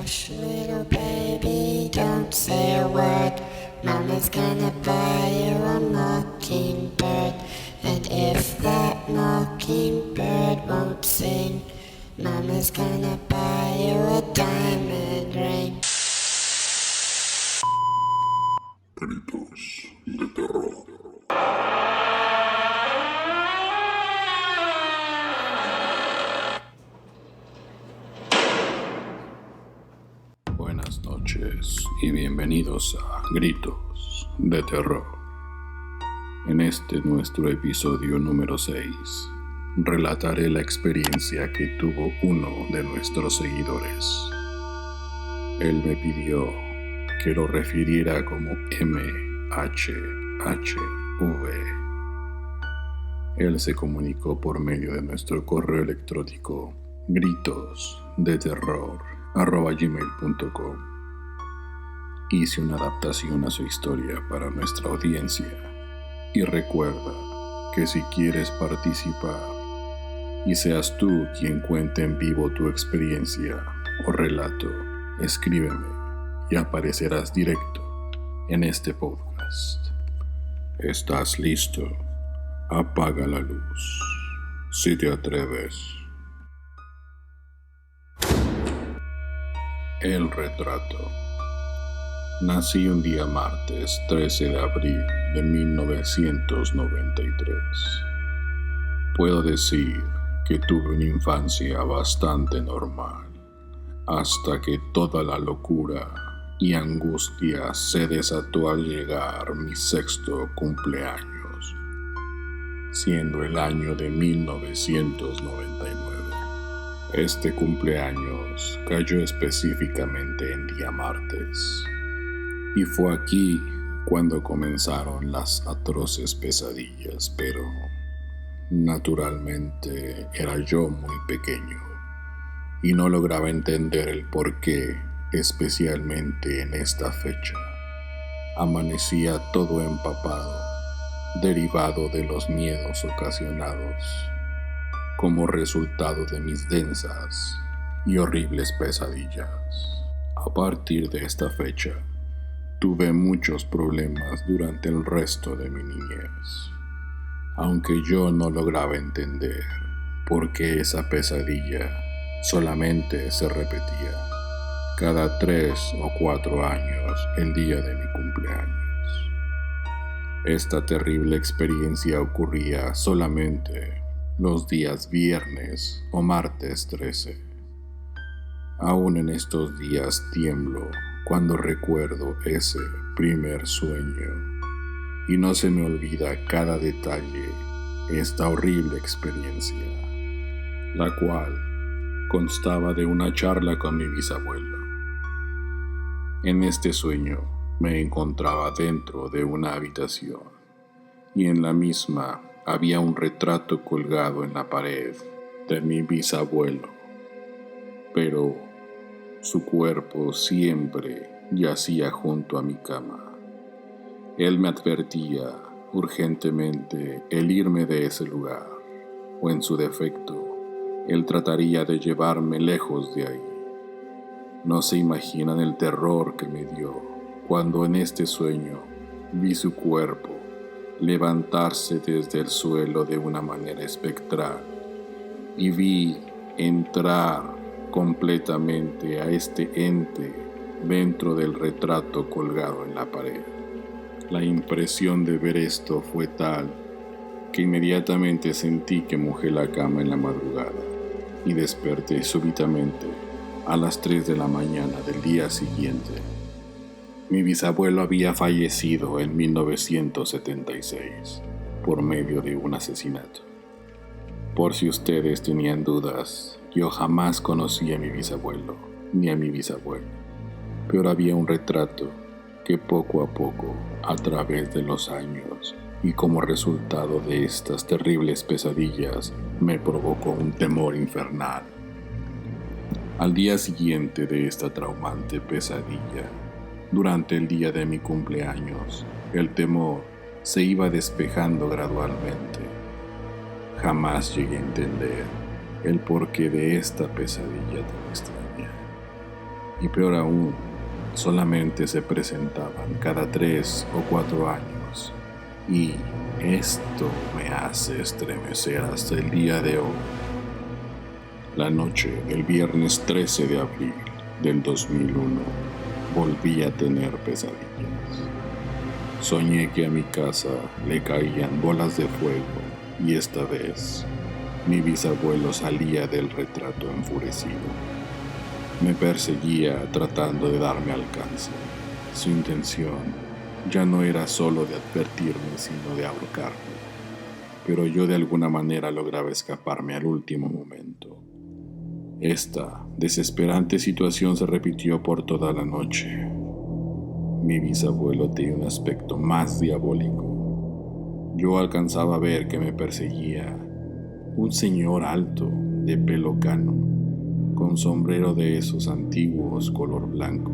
Hush, little baby, don't say a word. Mama's gonna buy you a mockingbird. And if that mockingbird won't sing, Mama's gonna buy you a diamond ring. Gritos de terror. Buenas noches y bienvenidos a Gritos de Terror. En este nuestro episodio número 6, relataré la experiencia que tuvo uno de nuestros seguidores. Él me pidió que lo refiriera como MHHV. Él se comunicó por medio de nuestro correo electrónico gritosdeterror@gmail.com. Hice una adaptación a su historia para nuestra audiencia y recuerda que si quieres participar y seas tú quien cuente en vivo tu experiencia o relato, escríbeme y aparecerás directo en este podcast. ¿Estás listo? Apaga la luz, si te atreves. El retrato. Nací un día martes 13 de abril de 1993. Puedo decir que tuve una infancia bastante normal, hasta que toda la locura y angustia se desató al llegar mi sexto cumpleaños, siendo el año de 1999. Este cumpleaños cayó específicamente en día martes, y fue aquí cuando comenzaron las atroces pesadillas, pero naturalmente era yo muy pequeño y no lograba entender el porqué, especialmente en esta fecha. Amanecía todo empapado, derivado de los miedos ocasionados como resultado de mis densas y horribles pesadillas. A partir de esta fecha, tuve muchos problemas durante el resto de mi niñez, aunque yo no lograba entender por qué esa pesadilla solamente se repetía cada 3 o 4 años el día de mi cumpleaños. Esta terrible experiencia ocurría solamente los días viernes o martes 13. Aún en estos días tiemblo cuando recuerdo ese primer sueño y no se me olvida cada detalle esta horrible experiencia, la cual constaba de una charla con mi bisabuelo. En este sueño me encontraba dentro de una habitación y en la misma había un retrato colgado en la pared de mi bisabuelo, pero su cuerpo siempre yacía junto a mi cama. Él me advertía urgentemente el irme de ese lugar, o en su defecto, él trataría de llevarme lejos de ahí. No se imaginan el terror que me dio cuando en este sueño vi su cuerpo levantarse desde el suelo de una manera espectral y vi entrar completamente a este ente dentro del retrato colgado en la pared. La impresión de ver esto fue tal que inmediatamente sentí que mojé la cama en la madrugada y desperté súbitamente a las 3 de la mañana del día siguiente. Mi bisabuelo había fallecido en 1976 por medio de un asesinato. Por si ustedes tenían dudas, yo jamás conocí a mi bisabuelo ni a mi bisabuela, pero había un retrato que poco a poco, a través de los años y como resultado de estas terribles pesadillas, me provocó un temor infernal. Al día siguiente de esta traumante pesadilla, durante el día de mi cumpleaños, el temor se iba despejando gradualmente. Jamás llegué a entender el porqué de esta pesadilla tan extraña. Y peor aún, solamente se presentaban cada 3 o 4 años. Y esto me hace estremecer hasta el día de hoy. La noche del viernes 13 de abril del 2001 volví a tener pesadillas. Soñé que a mi casa le caían bolas de fuego y esta vez mi bisabuelo salía del retrato enfurecido. Me perseguía tratando de darme alcance. Su intención ya no era solo de advertirme, sino de ahorcarme. Pero yo de alguna manera lograba escaparme al último momento. Esta desesperante situación se repitió por toda la noche. Mi bisabuelo tenía un aspecto más diabólico. Yo alcanzaba a ver que me perseguía un señor alto, de pelo cano, con sombrero de esos antiguos color blanco,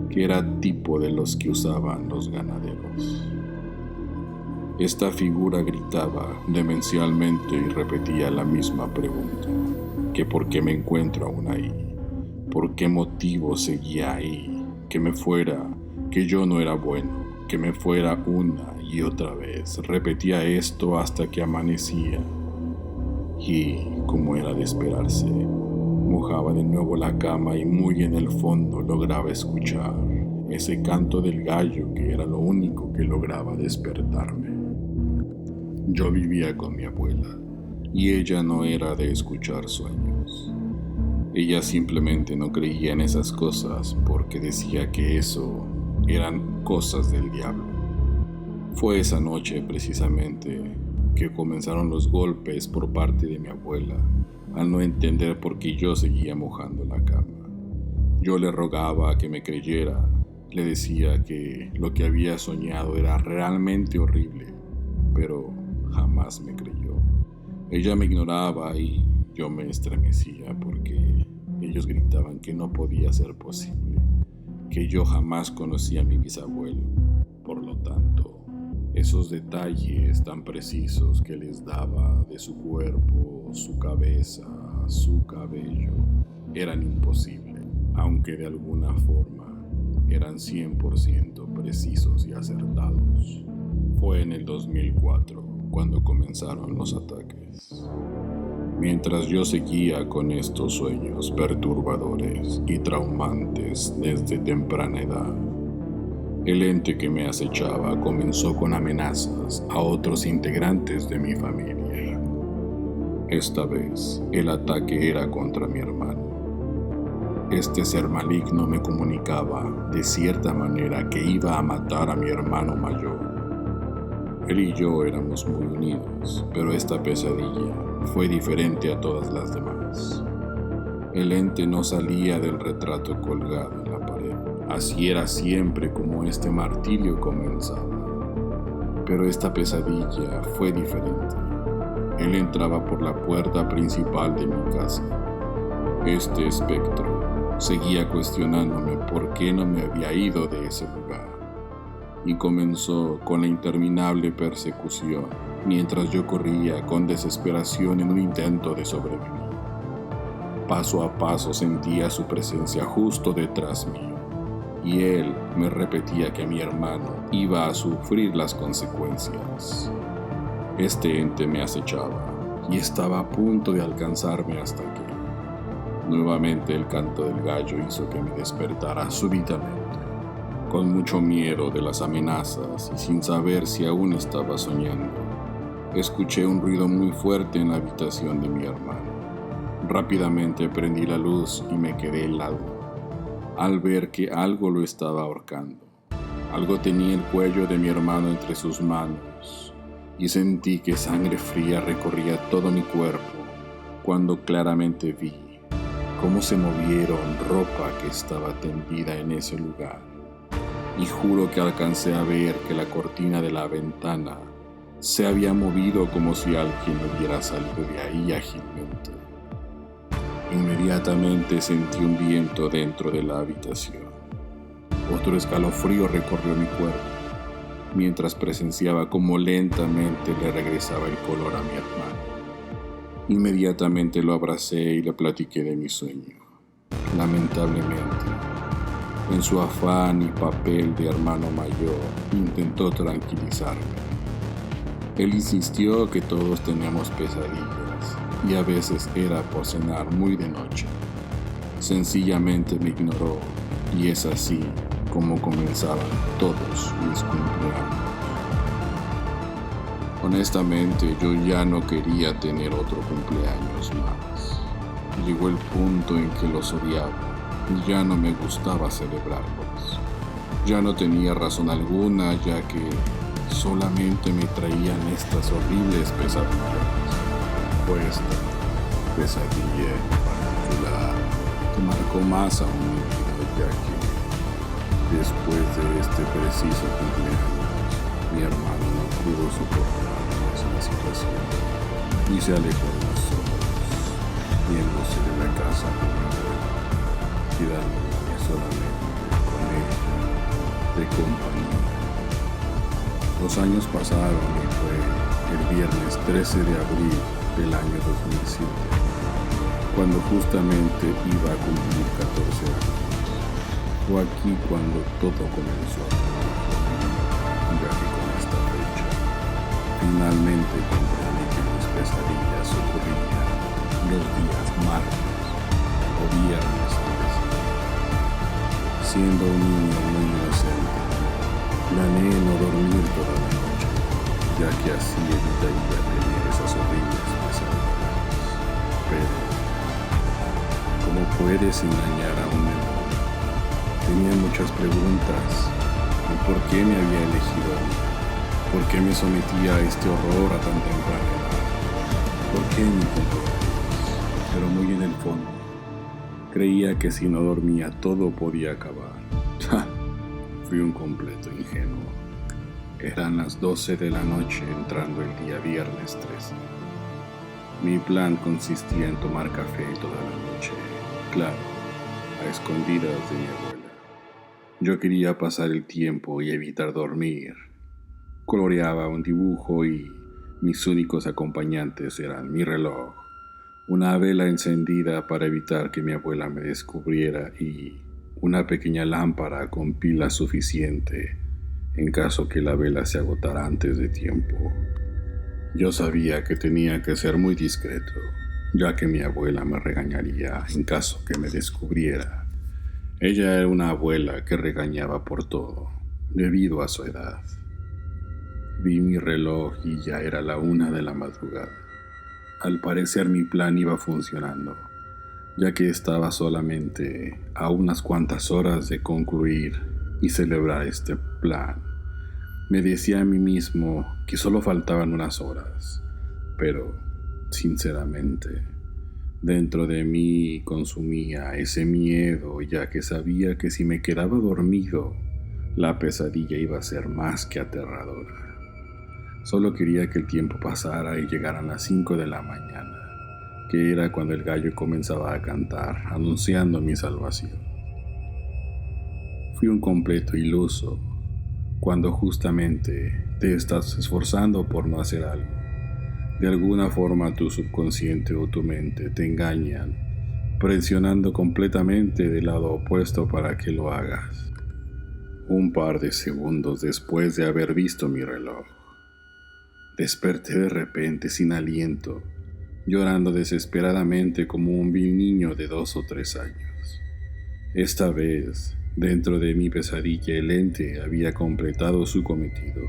que era tipo de los que usaban los ganaderos. Esta figura gritaba demencialmente y repetía la misma pregunta, que por qué me encuentro aún ahí, por qué motivo seguía ahí, que me fuera, que yo no era bueno, que me fuera una y otra vez. Repetía esto hasta que amanecía y, como era de esperarse, mojaba de nuevo la cama y muy en el fondo lograba escuchar ese canto del gallo que era lo único que lograba despertarme. Yo vivía con mi abuela y ella no era de escuchar sueños. Ella simplemente no creía en esas cosas porque decía que eso eran cosas del diablo. Fue esa noche precisamente que comenzaron los golpes por parte de mi abuela, al no entender por qué yo seguía mojando la cama. Yo le rogaba que me creyera, le decía que lo que había soñado era realmente horrible, pero jamás me creyó. Ella me ignoraba y yo me estremecía porque ellos gritaban que no podía ser posible, que yo jamás conocí a mi bisabuelo. Por lo tanto, esos detalles tan precisos que les daba de su cuerpo, su cabeza, su cabello, eran imposibles, aunque de alguna forma eran 100% precisos y acertados. Fue en el 2004 cuando comenzaron los ataques. Mientras yo seguía con estos sueños perturbadores y traumantes desde temprana edad, el ente que me acechaba comenzó con amenazas a otros integrantes de mi familia. Esta vez, el ataque era contra mi hermano. Este ser maligno me comunicaba de cierta manera que iba a matar a mi hermano mayor. Él y yo éramos muy unidos, pero esta pesadilla fue diferente a todas las demás. El ente no salía del retrato colgado en la pared. Así era siempre como este martirio comenzaba. Pero esta pesadilla fue diferente. Él entraba por la puerta principal de mi casa. Este espectro seguía cuestionándome por qué no me había ido de ese lugar. Y comenzó con la interminable persecución, mientras yo corría con desesperación en un intento de sobrevivir. Paso a paso sentía su presencia justo detrás mío, y él me repetía que mi hermano iba a sufrir las consecuencias. Este ente me acechaba y estaba a punto de alcanzarme hasta que nuevamente el canto del gallo hizo que me despertara súbitamente. Con mucho miedo de las amenazas y sin saber si aún estaba soñando, escuché un ruido muy fuerte en la habitación de mi hermano. Rápidamente prendí la luz y me quedé helado al ver que algo lo estaba ahorcando. Algo tenía el cuello de mi hermano entre sus manos y sentí que sangre fría recorría todo mi cuerpo cuando claramente vi cómo se movieron ropa que estaba tendida en ese lugar. Y juro que alcancé a ver que la cortina de la ventana se había movido como si alguien hubiera salido de ahí ágilmente. Inmediatamente sentí un viento dentro de la habitación. Otro escalofrío recorrió mi cuerpo, mientras presenciaba cómo lentamente le regresaba el color a mi hermano. Inmediatamente lo abracé y le platiqué de mi sueño. Lamentablemente, en su afán y papel de hermano mayor, intentó tranquilizarme. Él insistió que todos teníamos pesadillas y a veces era por cenar muy de noche. Sencillamente me ignoró y es así como comenzaban todos mis cumpleaños. Honestamente, yo ya no quería tener otro cumpleaños más. Llegó el punto en que los odiaba y ya no me gustaba celebrarlos. Ya no tenía razón alguna, ya que solamente me traían estas horribles pesadillas. Fue esta pesadilla en particular que marcó más aún mi vida, ya que después de este preciso cumpleaños, mi hermano no pudo soportar más la situación y se alejó de nosotros, yéndose de la casa con mi abuela, quedándome solamente con ella de compañía. Los años pasaron y fue el viernes 13 de abril del año 2007, cuando justamente iba a cumplir 14 años. Fue aquí cuando todo comenzó, ya que con esta fecha finalmente comprendí que mis pesadillas ocurrían los días martes o viernes 13. Siendo un niño muy inocente, planeé no dormir toda la noche, ya que así evitaría tener esas horribles pesadillas. Pero, ¿cómo puedes engañar a un menor? Tenía muchas preguntas. ¿Y por qué me había elegido a mí? ¿Por qué me sometía a este horror a tan temprana edad? ¿Por qué mi cumpleaños? Pero muy en el fondo, creía que si no dormía todo podía acabar. Fui un completo ingenuo. Eran las 12 de la noche entrando el día viernes 13. Mi plan consistía en tomar café toda la noche, claro, a escondidas de mi abuela. Yo quería pasar el tiempo y evitar dormir. Coloreaba un dibujo y mis únicos acompañantes eran mi reloj, una vela encendida para evitar que mi abuela me descubriera y una pequeña lámpara con pila suficiente en caso que la vela se agotara antes de tiempo. Yo sabía que tenía que ser muy discreto, ya que mi abuela me regañaría en caso que me descubriera. Ella era una abuela que regañaba por todo, debido a su edad. Vi mi reloj y ya era la 1 de la madrugada. Al parecer mi plan iba funcionando, ya que estaba solamente a unas cuantas horas de concluir y celebrar este plan. Me decía a mí mismo que solo faltaban unas horas, pero, sinceramente, dentro de mí consumía ese miedo, ya que sabía que si me quedaba dormido, la pesadilla iba a ser más que aterradora. Solo quería que el tiempo pasara y llegaran las 5 de la mañana, que era cuando el gallo comenzaba a cantar, anunciando mi salvación. Fui un completo iluso, cuando justamente te estás esforzando por no hacer algo. De alguna forma tu subconsciente o tu mente te engañan, presionando completamente del lado opuesto para que lo hagas. Un par de segundos después de haber visto mi reloj, desperté de repente sin aliento, llorando desesperadamente como un vil niño de 2 o 3 años. Esta vez, dentro de mi pesadilla, el ente había completado su cometido.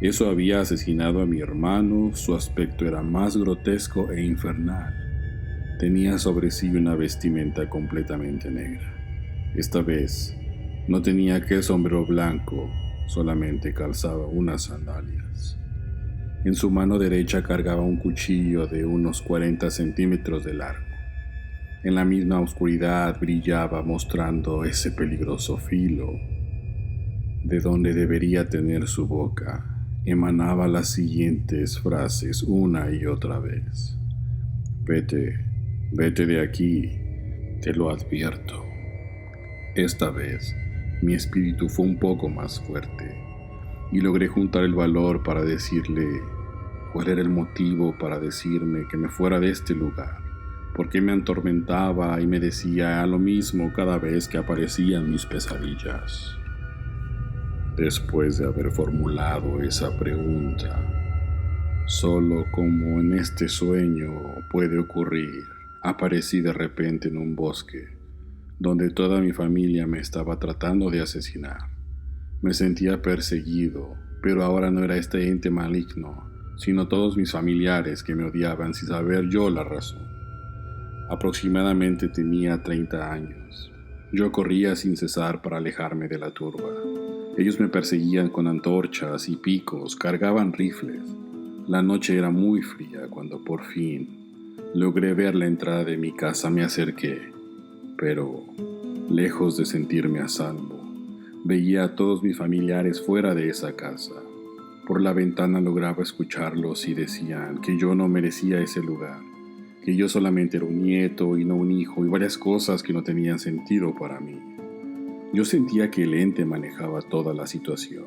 Eso había asesinado a mi hermano, su aspecto era más grotesco e infernal. Tenía sobre sí una vestimenta completamente negra. Esta vez, no tenía aquel sombrero blanco, solamente calzaba unas sandalias. En su mano derecha cargaba un cuchillo de unos 40 centímetros de largo. En la misma oscuridad brillaba mostrando ese peligroso filo. De donde debería tener su boca, emanaba las siguientes frases una y otra vez. Vete, vete de aquí, te lo advierto. Esta vez, mi espíritu fue un poco más fuerte y logré juntar el valor para decirle cuál era el motivo para decirme que me fuera de este lugar, porque me atormentaba y me decía lo mismo cada vez que aparecían mis pesadillas. Después de haber formulado esa pregunta, solo como en este sueño puede ocurrir, aparecí de repente en un bosque, donde toda mi familia me estaba tratando de asesinar. Me sentía perseguido, pero ahora no era este ente maligno, sino todos mis familiares que me odiaban sin saber yo la razón. Aproximadamente tenía 30 años. Yo corría sin cesar para alejarme de la turba. Ellos me perseguían con antorchas y picos, cargaban rifles. La noche era muy fría cuando por fin logré ver la entrada de mi casa. Me acerqué, pero lejos de sentirme a salvo, veía a todos mis familiares fuera de esa casa. Por la ventana lograba escucharlos y decían que yo no merecía ese lugar, que yo solamente era un nieto y no un hijo y varias cosas que no tenían sentido para mí. Yo sentía que el ente manejaba toda la situación,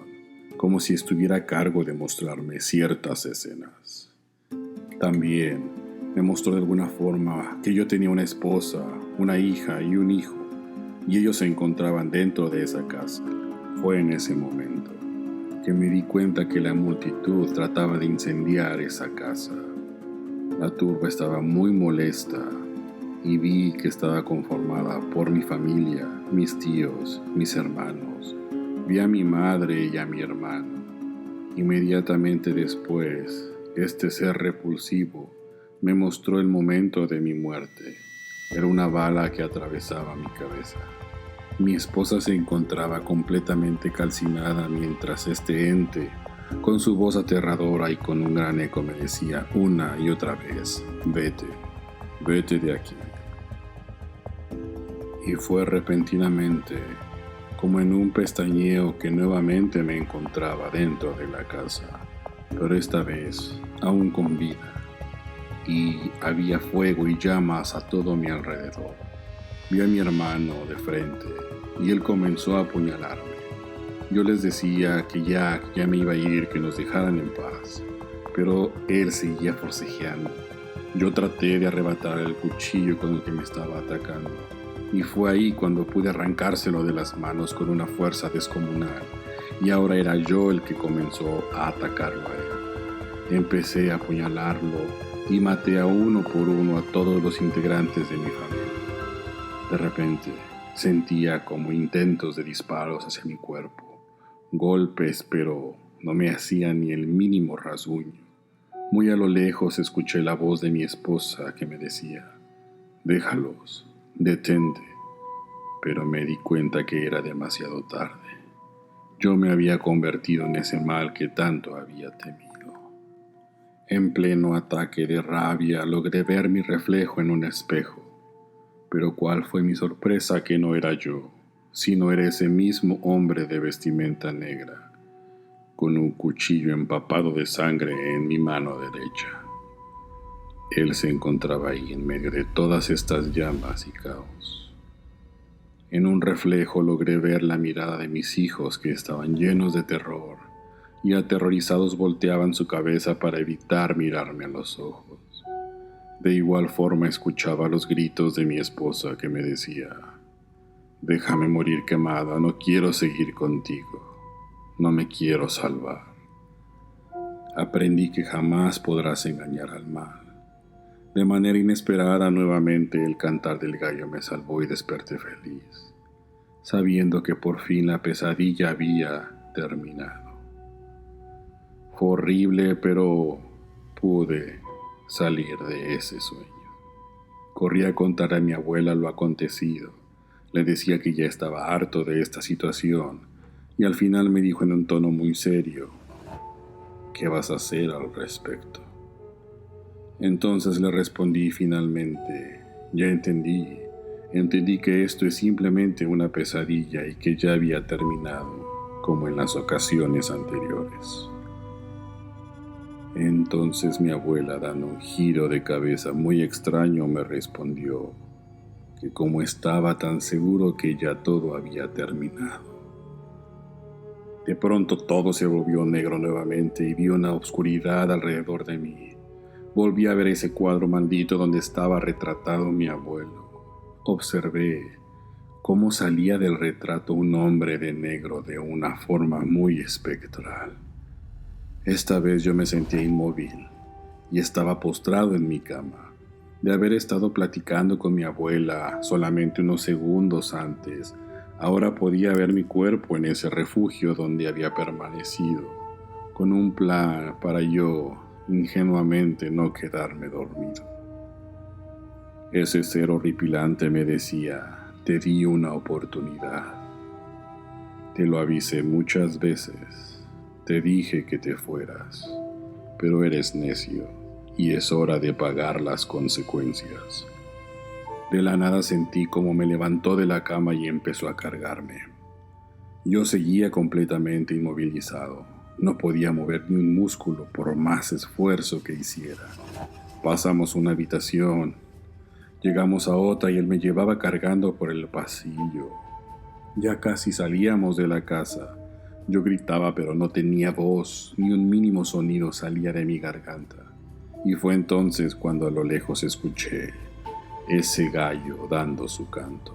como si estuviera a cargo de mostrarme ciertas escenas. También me mostró de alguna forma que yo tenía una esposa, una hija y un hijo, y ellos se encontraban dentro de esa casa. Fue en ese momento que me di cuenta que la multitud trataba de incendiar esa casa. La turba estaba muy molesta y vi que estaba conformada por mi familia, mis tíos, mis hermanos. Vi a mi madre y a mi hermano. Inmediatamente después, este ser repulsivo me mostró el momento de mi muerte. Era una bala que atravesaba mi cabeza. Mi esposa se encontraba completamente calcinada mientras este ente, con su voz aterradora y con un gran eco, me decía una y otra vez: vete, vete de aquí. Y fue repentinamente, como en un pestañeo, que nuevamente me encontraba dentro de la casa, pero esta vez aún con vida, y había fuego y llamas a todo mi alrededor. Vi a mi hermano de frente y él comenzó a apuñalarme. Yo les decía que ya me iba a ir, que nos dejaran en paz, pero él seguía forcejeando. Yo traté de arrebatar el cuchillo con el que me estaba atacando, y fue ahí cuando pude arrancárselo de las manos con una fuerza descomunal, y ahora era yo el que comenzó a atacarlo a él. Empecé a apuñalarlo y maté a uno por uno a todos los integrantes de mi familia. De repente sentía como intentos de disparos hacia mi cuerpo, golpes, pero no me hacía ni el mínimo rasguño. Muy a lo lejos escuché la voz de mi esposa que me decía: déjalos, detente, pero me di cuenta que era demasiado tarde. Yo me había convertido en ese mal que tanto había temido. En pleno ataque de rabia logré ver mi reflejo en un espejo, pero cuál fue mi sorpresa que no era yo, sino era ese mismo hombre de vestimenta negra, con un cuchillo empapado de sangre en mi mano derecha. Él se encontraba ahí en medio de todas estas llamas y caos. En un reflejo logré ver la mirada de mis hijos, que estaban llenos de terror y aterrorizados volteaban su cabeza para evitar mirarme a los ojos. De igual forma escuchaba los gritos de mi esposa que me decía: déjame morir quemada, no quiero seguir contigo, no me quiero salvar. Aprendí que jamás podrás engañar al mal. De manera inesperada, nuevamente el cantar del gallo me salvó y desperté feliz, sabiendo que por fin la pesadilla había terminado. Fue horrible, pero pude salir de ese sueño. Corrí a contar a mi abuela lo acontecido. Le decía que ya estaba harto de esta situación y al final me dijo en un tono muy serio: ¿qué vas a hacer al respecto? Entonces le respondí finalmente: ya entendí que esto es simplemente una pesadilla y que ya había terminado, como en las ocasiones anteriores. Entonces mi abuela, dando un giro de cabeza muy extraño, me respondió que como estaba tan seguro que ya todo había terminado. De pronto todo se volvió negro nuevamente y vi una oscuridad alrededor de mí. Volví a ver ese cuadro maldito donde estaba retratado mi abuelo. Observé cómo salía del retrato un hombre de negro de una forma muy espectral. Esta vez yo me sentía inmóvil y estaba postrado en mi cama. De haber estado platicando con mi abuela solamente unos segundos antes, ahora podía ver mi cuerpo en ese refugio donde había permanecido, con un plan para yo, ingenuamente, no quedarme dormido. Ese ser horripilante me decía: te di una oportunidad. Te lo avisé muchas veces. Te dije que te fueras, pero eres necio y es hora de pagar las consecuencias. De la nada sentí como me levantó de la cama y empezó a cargarme. Yo seguía completamente inmovilizado. No podía mover ni un músculo por más esfuerzo que hiciera. Pasamos una habitación, llegamos a otra y él me llevaba cargando por el pasillo. Ya casi salíamos de la casa. Yo gritaba, pero no tenía voz, ni un mínimo sonido salía de mi garganta. Y fue entonces cuando a lo lejos escuché ese gallo dando su canto.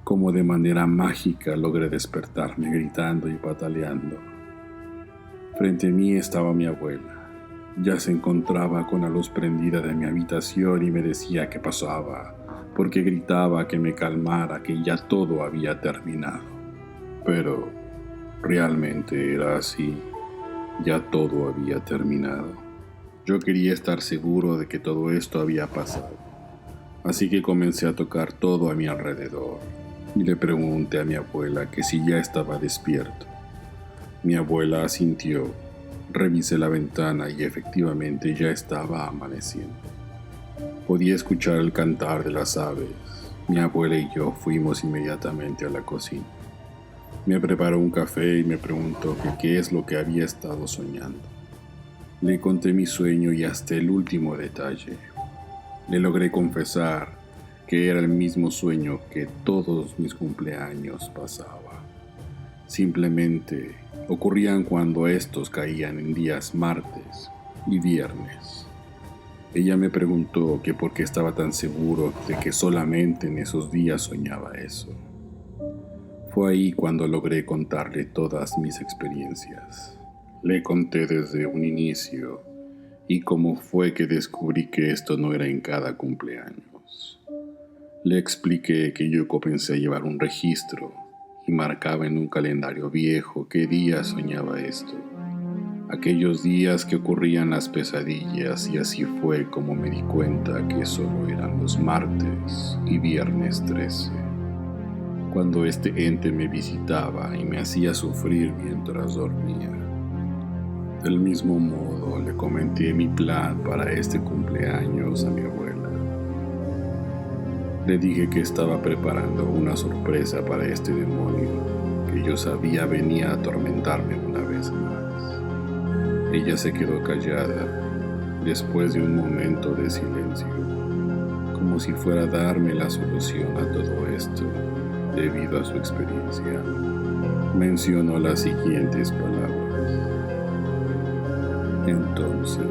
Como de manera mágica logré despertarme gritando y pataleando. Frente a mí estaba mi abuela. Ya se encontraba con la luz prendida de mi habitación y me decía qué pasaba, porque gritaba que me calmara, que ya todo había terminado. Pero realmente era así, ya todo había terminado. Yo quería estar seguro de que todo esto había pasado, así que comencé a tocar todo a mi alrededor y le pregunté a mi abuela que si ya estaba despierto. Mi abuela asintió, revisé la ventana y efectivamente ya estaba amaneciendo. Podía escuchar el cantar de las aves. Mi abuela y yo fuimos inmediatamente a la cocina. Me preparó un café y me preguntó que qué es lo que había estado soñando. Le conté mi sueño y hasta el último detalle. Le logré confesar que era el mismo sueño que todos mis cumpleaños pasaba. Simplemente ocurrían cuando estos caían en días martes y viernes. Ella me preguntó que por qué estaba tan seguro de que solamente en esos días soñaba eso. Fue ahí cuando logré contarle todas mis experiencias. Le conté desde un inicio y cómo fue que descubrí que esto no era en cada cumpleaños. Le expliqué que yo comencé a llevar un registro y marcaba en un calendario viejo qué día soñaba esto. Aquellos días que ocurrían las pesadillas, y así fue como me di cuenta que solo eran los martes y viernes 13. Cuando este ente me visitaba y me hacía sufrir mientras dormía. Del mismo modo, le comenté mi plan para este cumpleaños a mi abuela. Le dije que estaba preparando una sorpresa para este demonio que yo sabía venía a atormentarme una vez más. Ella se quedó callada después de un momento de silencio, como si fuera a darme la solución a todo esto. Debido a su experiencia, mencionó las siguientes palabras. Entonces,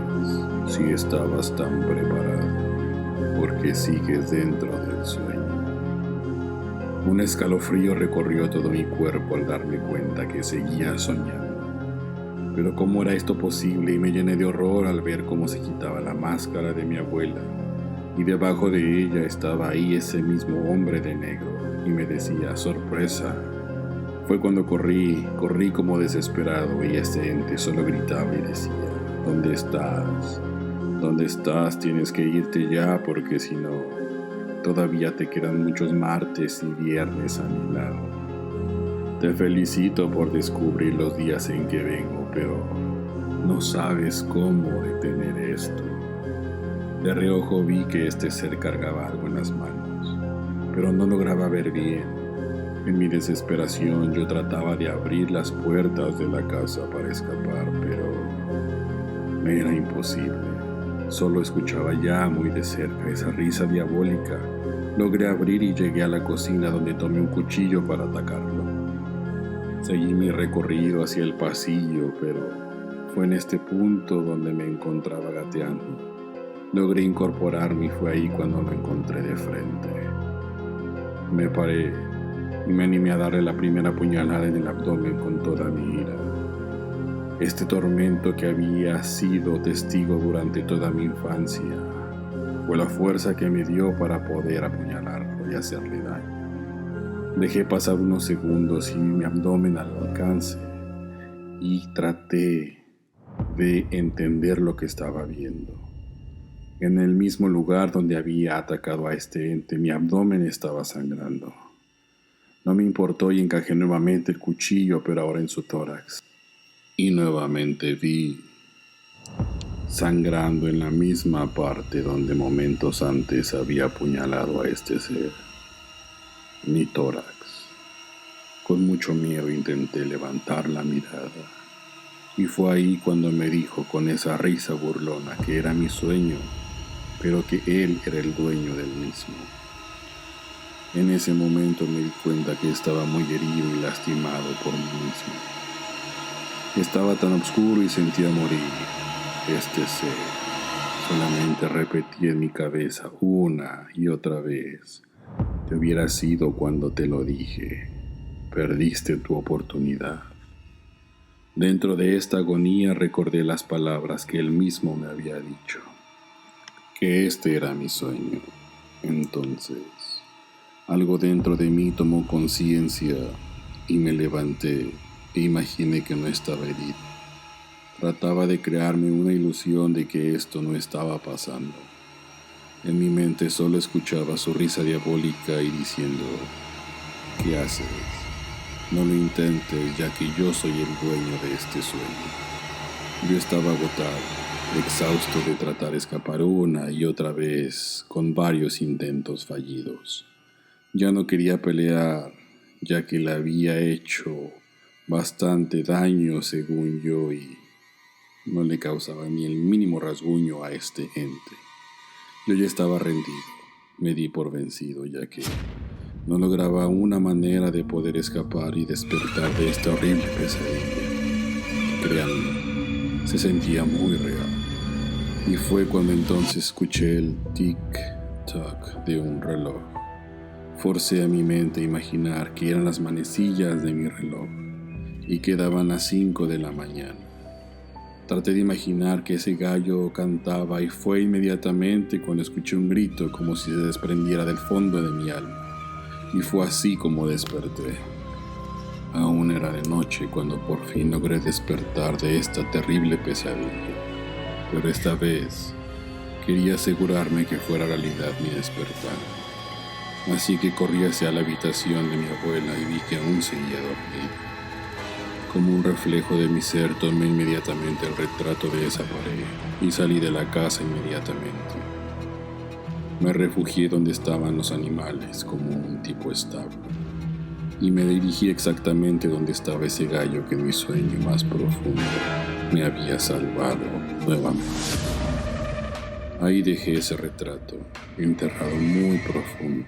si estabas tan preparado, ¿por qué sigues dentro del sueño? Un escalofrío recorrió todo mi cuerpo al darme cuenta que seguía soñando. Pero ¿cómo era esto posible? Y me llené de horror al ver cómo se quitaba la máscara de mi abuela y debajo de ella estaba ahí ese mismo hombre de negro. Y me decía, sorpresa. Fue cuando corrí como desesperado y ese ente solo gritaba y decía, ¿dónde estás? ¿Dónde estás? Tienes que irte ya porque si no, todavía te quedan muchos martes y viernes a mi lado. Te felicito por descubrir los días en que vengo, pero no sabes cómo detener esto. De reojo vi que este ser cargaba algo en las manos, pero no lograba ver bien. En mi desesperación yo trataba de abrir las puertas de la casa para escapar, pero me era imposible. Solo escuchaba ya muy de cerca esa risa diabólica. Logré abrir y llegué a la cocina donde tomé un cuchillo para atacarlo. Seguí mi recorrido hacia el pasillo, pero fue en este punto donde me encontraba gateando. Logré incorporarme y fue ahí cuando lo encontré de frente. Me paré y me animé a darle la primera puñalada en el abdomen con toda mi ira. Este tormento que había sido testigo durante toda mi infancia fue la fuerza que me dio para poder apuñalarlo y hacerle daño. Dejé pasar unos segundos y mi abdomen al alcance y traté de entender lo que estaba viendo. En el mismo lugar donde había atacado a este ente, mi abdomen estaba sangrando. No me importó y encajé nuevamente el cuchillo, pero ahora en su tórax. Y nuevamente vi sangrando en la misma parte donde momentos antes había apuñalado a este ser, mi tórax. Con mucho miedo intenté levantar la mirada, y fue ahí cuando me dijo con esa risa burlona que era mi sueño, pero que él era el dueño del mismo. En ese momento me di cuenta que estaba muy herido y lastimado por mí mismo. Estaba tan oscuro y sentía morir. Este ser solamente repetía en mi cabeza una y otra vez: te hubiera sido cuando te lo dije, perdiste tu oportunidad. Dentro de esta agonía recordé las palabras que él mismo me había dicho, que este era mi sueño. Entonces, algo dentro de mí tomó conciencia y me levanté e imaginé que no estaba herido. Trataba de crearme una ilusión de que esto no estaba pasando. En mi mente solo escuchaba su risa diabólica y diciendo: ¿qué haces? No lo intentes, ya que yo soy el dueño de este sueño. Yo estaba agotado, exhausto de tratar de escapar una y otra vez con varios intentos fallidos. Ya no quería pelear, ya que le había hecho bastante daño según yo y no le causaba ni el mínimo rasguño a este ente. Yo ya estaba rendido, me di por vencido, ya que no lograba una manera de poder escapar y despertar de esta horrible pesadilla. Créanme, se sentía muy real. Y fue cuando entonces escuché el tic-tac de un reloj. Forcé a mi mente a imaginar que eran las manecillas de mi reloj y que daban las 5 de la mañana. Traté de imaginar que ese gallo cantaba y fue inmediatamente cuando escuché un grito como si se desprendiera del fondo de mi alma. Y fue así como desperté. Aún era de noche cuando por fin logré despertar de esta terrible pesadilla. Pero esta vez quería asegurarme que fuera realidad mi despertar. Así que corrí hacia la habitación de mi abuela y vi que aún seguía dormida. Como un reflejo de mi ser, tomé inmediatamente el retrato de esa pared y salí de la casa inmediatamente. Me refugié donde estaban los animales, como un tipo establo, y me dirigí exactamente donde estaba ese gallo que en mi sueño más profundo me había salvado nuevamente. Ahí dejé ese retrato, enterrado muy profundo.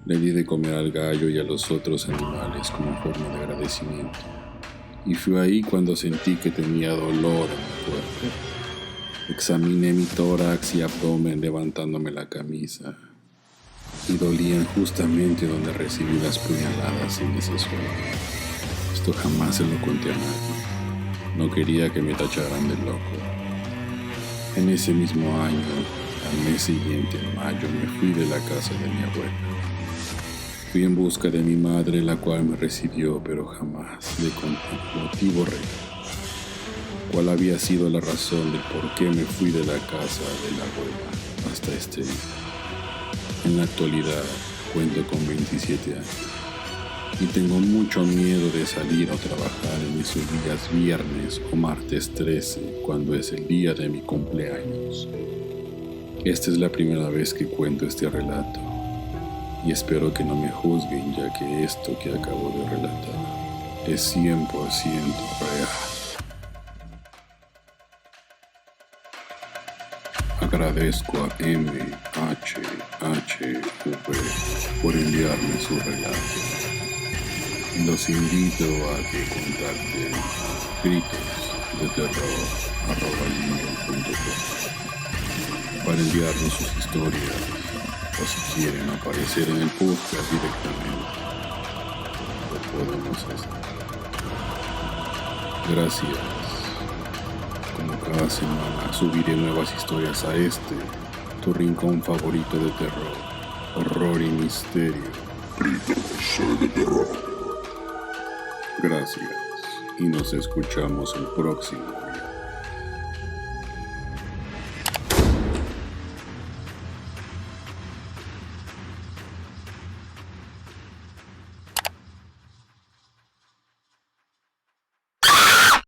Le di de comer al gallo y a los otros animales como forma de agradecimiento. Y fue ahí cuando sentí que tenía dolor en mi cuerpo. Examiné mi tórax y abdomen levantándome la camisa y dolían justamente donde recibí las puñaladas en ese suelo. Esto jamás se lo conté a nadie. No quería que me tacharan de loco. En ese mismo año, al mes siguiente, en mayo, me fui de la casa de mi abuela. Fui en busca de mi madre, la cual me recibió, pero jamás le conté el motivo real. ¿Cuál había sido la razón del por qué me fui de la casa de la abuela hasta este día? En la actualidad cuento con 27 años y tengo mucho miedo de salir a trabajar en esos días viernes o martes 13, cuando es el día de mi cumpleaños. Esta es la primera vez que cuento este relato y espero que no me juzguen, ya que esto que acabo de relatar es 100% real. Agradezco a MHHV por enviarme su relato. Los invito a que contacten gritos de terror @gmail.com. para enviarnos sus historias o si quieren aparecer en el podcast directamente, lo podemos hacer. Gracias. Como cada semana subiré nuevas historias a tu rincón favorito de terror, horror y misterio. De terror. Gracias y nos escuchamos el próximo día.